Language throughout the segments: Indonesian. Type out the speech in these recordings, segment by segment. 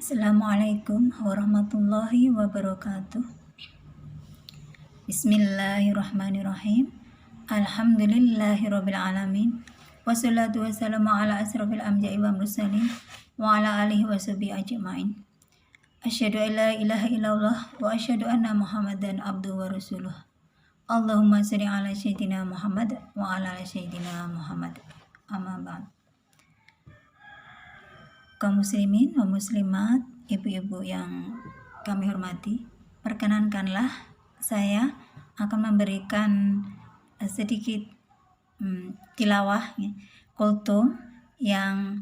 Assalamualaikum warahmatullahi wabarakatuh. Bismillahirrahmanirrahim. Alhamdulillahirabbil alamin. Wassalatu wassalamu ala asrofil anbiya'i wal mursalin wa ala alihi washabihi ajmain. Asyhadu an la ilaha illallah wa asyhadu anna Muhammadan abduhu wa rasuluh. Allahumma shalli ala sayyidina Muhammad wa ala ali sayyidina Muhammad. Amma ba'd. Kaum muslimin wa muslimat, ibu-ibu yang kami hormati, perkenankanlah saya akan memberikan sedikit tilawah kultum yang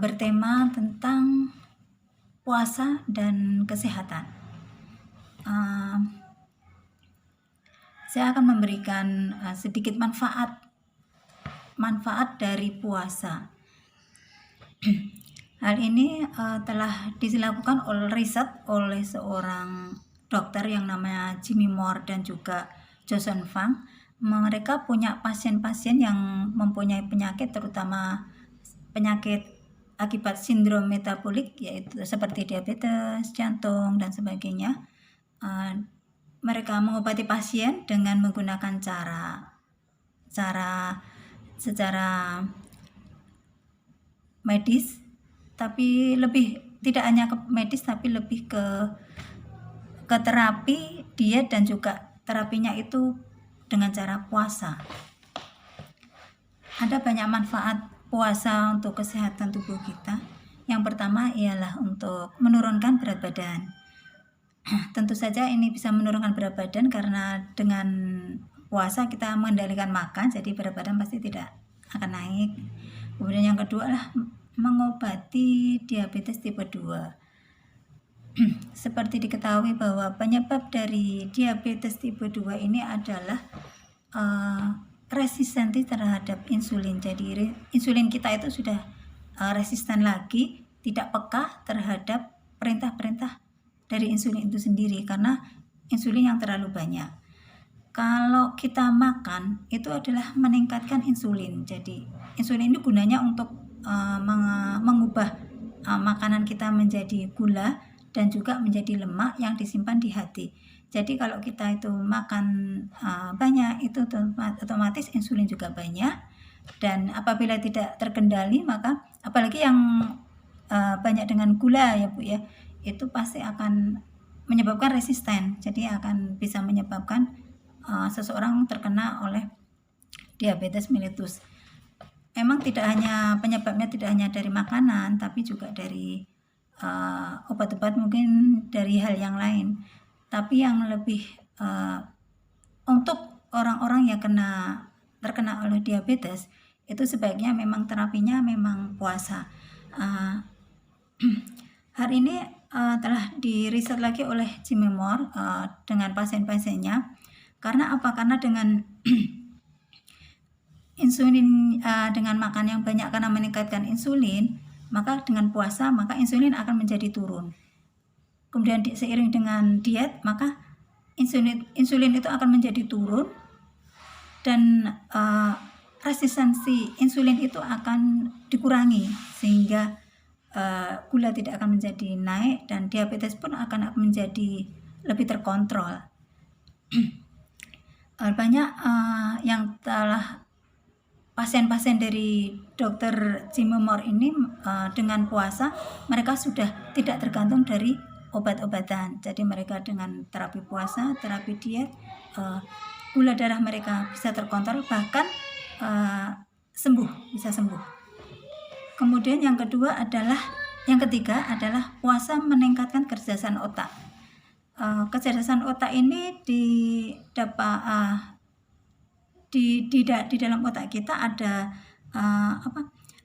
bertema tentang puasa dan kesehatan. Saya akan memberikan sedikit manfaat dari puasa. Hal ini telah dilakukan oleh riset oleh seorang dokter yang namanya Jimmy Moore dan juga Johnson Fang. Mereka punya pasien-pasien yang mempunyai penyakit, terutama penyakit akibat sindrom metabolik, yaitu seperti diabetes, jantung, dan sebagainya. Mereka mengobati pasien dengan menggunakan cara secara medis, tapi lebih tidak hanya ke medis, tapi lebih ke terapi diet, dan juga terapinya itu dengan cara puasa. Ada banyak manfaat puasa untuk kesehatan tubuh kita. Yang pertama ialah untuk menurunkan berat badan. Tentu saja ini bisa menurunkan berat badan karena dengan puasa kita mengendalikan makan, jadi berat badan pasti tidak akan naik. Kemudian yang kedua adalah mengobati diabetes tipe 2. Seperti diketahui bahwa penyebab dari diabetes tipe 2 ini adalah resistensi terhadap insulin. Jadi insulin kita itu sudah resisten lagi, tidak peka terhadap perintah-perintah dari insulin itu sendiri karena insulin yang terlalu banyak. Kalau kita makan itu adalah meningkatkan insulin. Jadi insulin ini gunanya untuk mengubah makanan kita menjadi gula dan juga menjadi lemak yang disimpan di hati. Jadi kalau kita itu makan banyak, itu otomatis insulin juga banyak, dan apabila tidak terkendali, maka apalagi yang banyak dengan gula ya Bu ya, itu pasti akan menyebabkan resisten. Jadi akan bisa menyebabkan seseorang terkena oleh diabetes mellitus. Memang penyebabnya tidak hanya dari makanan, tapi juga dari obat-obat, mungkin dari hal yang lain. Tapi yang lebih untuk orang-orang yang terkena oleh diabetes, itu sebaiknya memang terapinya memang puasa. Hari ini telah diriset lagi oleh Jimmy Moore dengan pasien-pasiennya. Karena apa? Karena dengan insulin, dengan makan yang banyak karena meningkatkan insulin, maka dengan puasa maka insulin akan menjadi turun. Kemudian seiring dengan diet, maka insulin itu akan menjadi turun, dan resistensi insulin itu akan dikurangi sehingga gula tidak akan menjadi naik, dan diabetes pun akan menjadi lebih terkontrol. Banyak yang telah pasien-pasien dari dokter Jimmy Moore ini dengan puasa mereka sudah tidak tergantung dari obat-obatan. Jadi mereka dengan terapi puasa, terapi diet, gula darah mereka bisa terkontrol, bahkan bisa sembuh. Kemudian yang ketiga adalah puasa meningkatkan kecerdasan otak. Kecerdasan otak ini di dalam otak kita ada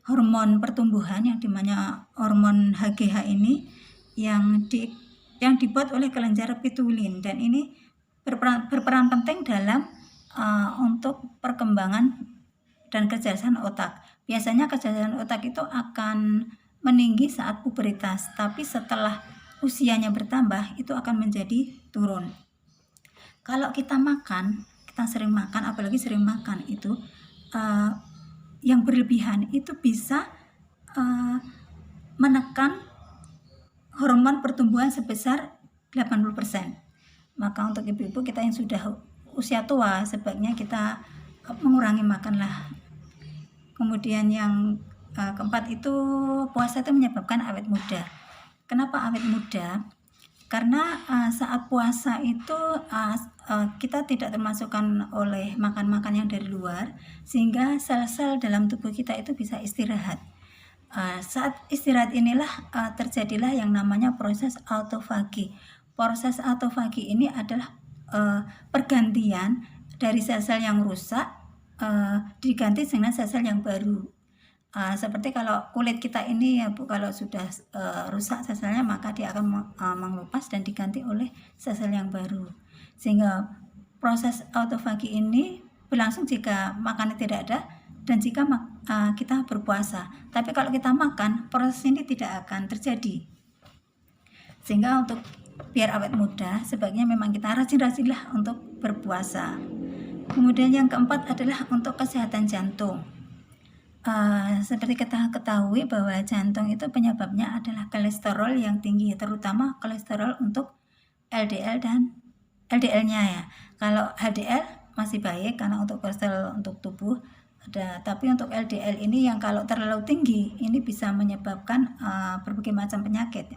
hormon pertumbuhan yang dimana hormon HGH ini yang dibuat oleh kelenjar pituitari, dan ini berperan penting dalam untuk perkembangan dan kecerdasan otak. Biasanya kecerdasan otak itu akan meninggi saat pubertas, tapi setelah usianya bertambah itu akan menjadi turun. Kalau kita sering makan, apalagi sering makan itu yang berlebihan, itu bisa menekan hormon pertumbuhan sebesar 80%. Maka untuk ibu-ibu kita yang sudah usia tua sebaiknya kita mengurangi makanlah. Kemudian yang keempat itu puasa itu menyebabkan awet muda. Kenapa awet muda? Karena saat puasa itu kita tidak termasukkan oleh makan-makan yang dari luar, sehingga sel-sel dalam tubuh kita itu bisa istirahat. Saat istirahat inilah terjadilah yang namanya proses autofagi. Proses autofagi ini adalah pergantian dari sel-sel yang rusak diganti dengan sel-sel yang baru. Seperti kalau kulit kita ini ya Bu, kalau sudah rusak sel-selnya maka dia akan mengelupas dan diganti oleh sel-sel yang baru. Sehingga proses autofagi ini berlangsung jika makanan tidak ada dan jika kita berpuasa. Tapi kalau kita makan, proses ini tidak akan terjadi. Sehingga untuk biar awet muda, sebaiknya memang kita rajin-rajinlah untuk berpuasa. Kemudian yang keempat adalah untuk kesehatan jantung. Seperti kita ketahui bahwa jantung itu penyebabnya adalah kolesterol yang tinggi, terutama kolesterol untuk LDL dan LDL-nya ya. Kalau HDL masih baik karena untuk kolesterol untuk tubuh ada, tapi untuk LDL ini yang kalau terlalu tinggi ini bisa menyebabkan berbagai macam penyakit.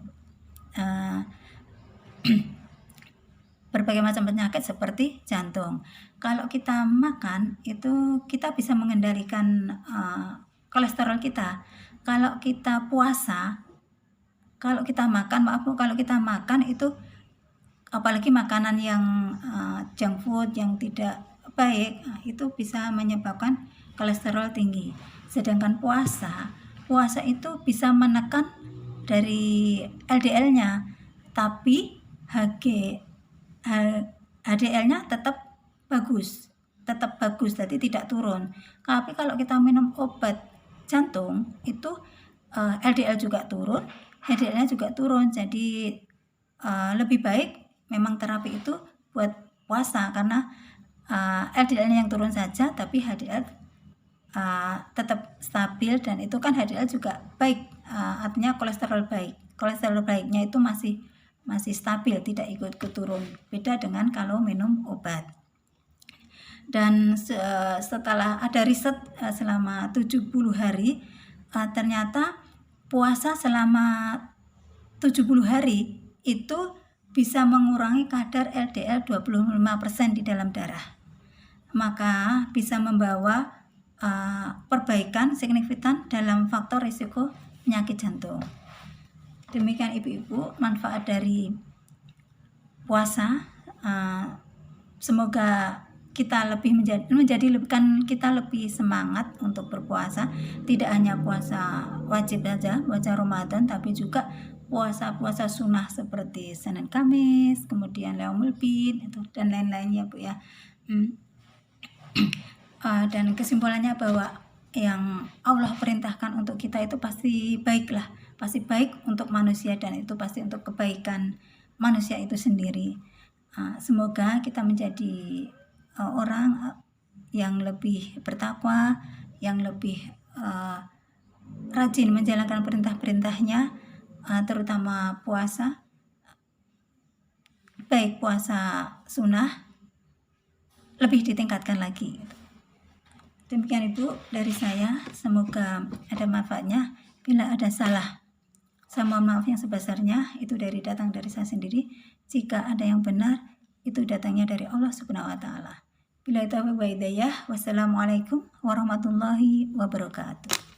Berbagai macam penyakit seperti jantung. Kalau kita makan itu kita bisa mengendalikan kolesterol kita. Kalau kita puasa, kalau kita makan itu apalagi makanan yang junk food yang tidak baik, itu bisa menyebabkan kolesterol tinggi. Sedangkan puasa itu bisa menekan dari LDL-nya, tapi HDL-nya tetap bagus, jadi tidak turun. Tapi kalau kita minum obat jantung itu LDL juga turun, HDL-nya juga turun. Jadi lebih baik memang terapi itu buat puasa karena LDL-nya yang turun saja, tapi HDL tetap stabil dan itu kan HDL juga baik, artinya kolesterol baik. Kolesterol baiknya itu masih stabil, tidak ikut turun. Beda dengan kalau minum obat. Dan setelah ada riset selama 70 hari, ternyata puasa selama 70 hari itu bisa mengurangi kadar LDL 25% di dalam darah. Maka bisa membawa perbaikan signifikan dalam faktor risiko penyakit jantung. Demikian ibu-ibu manfaat dari puasa. Semoga kita menjadikan kita lebih semangat untuk berpuasa. Tidak hanya puasa wajib saja, puasa Ramadan, tapi juga puasa-puasa sunnah seperti Senin Kamis, kemudian Yaumul Bid dan lain-lainnya Bu ya. Dan kesimpulannya bahwa yang Allah perintahkan untuk kita itu pasti baiklah, pasti baik untuk manusia dan itu pasti untuk kebaikan manusia itu sendiri. Semoga kita menjadi orang yang lebih bertakwa, yang lebih rajin menjalankan perintah-perintahnya, terutama puasa, baik puasa sunnah lebih ditingkatkan lagi. Demikian Ibu dari saya, semoga ada manfaatnya. Bila ada salah, saya mohon maaf yang sebesarnya, itu datang dari saya sendiri. Jika ada yang benar, itu datangnya dari Allah Subhanahu wa taala. Bila taufiq wa hidayah, wassalamualaikum warahmatullahi wabarakatuh.